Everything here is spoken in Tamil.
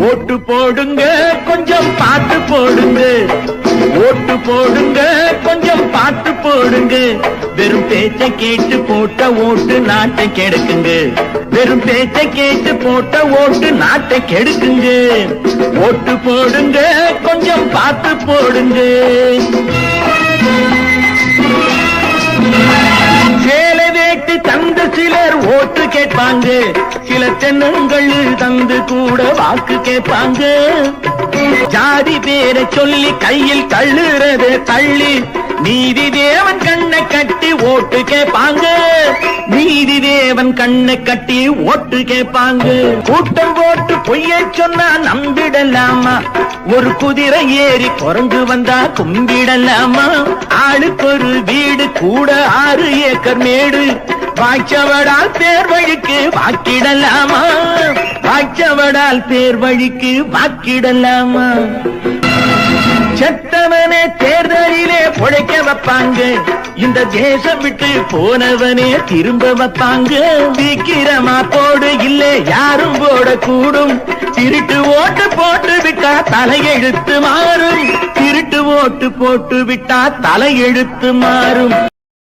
ஓட்டு போடுங்க கொஞ்சம் பார்த்து போடுங்க, ஓட்டு போடுங்க கொஞ்சம் பார்த்து போடுங்க. வெறும் பேச்சை கேட்டு போட்ட ஓட்டு நாட்டை கெடுக்குங்க, வெறும் பேச்சை கேட்டு போட்ட ஓட்டு நாட்டை கெடுக்குங்க. ஓட்டு போடுங்க கொஞ்சம் பார்த்து போடுங்க. சேலை வேட்டு தந்து சிலர் ஓட்டு கேட்பாங்க, சில தென்னங்கள் தந்து கூட வாக்கு கேட்பாங்க. ஜாதி பேரை சொல்லி கையில் தள்ளுறது தள்ளி நீதி தேவன் கண்ணை கட்டி ஓட்டு கேட்பாங்க, நீதி தேவன் கண்ணை கட்டி ஓட்டு கேட்பாங்க. கூட்டம் போட்டு பொய்யை சொன்னா நம்பிடலாமா, ஒரு குதிரை ஏறி குரங்கு வந்தா கும்பிடலாமா. ஆளுக்கு ஒரு வீடு கூட 6 ஏக்கர் மேடு, வாய்ச்சவடால் பேர் வழிக்கு வாக்கிடலாமா, வாய்ச்சவடால் பேர் வழிக்கு வாக்கிடலாமா. செத்தவனே தேர்தலிலே பொழைக்க வைப்பாங்க, இந்த தேசம் விட்டு போனவனே திரும்ப வைப்பாங்க. சீக்கிரமா போடு இல்லை யாரும் போடக்கூடும், திருட்டு ஓட்டு போட்டு விட்டா தலையெழுத்து மாறும், திருட்டு ஓட்டு போட்டு விட்டா தலையெழுத்து மாறும்.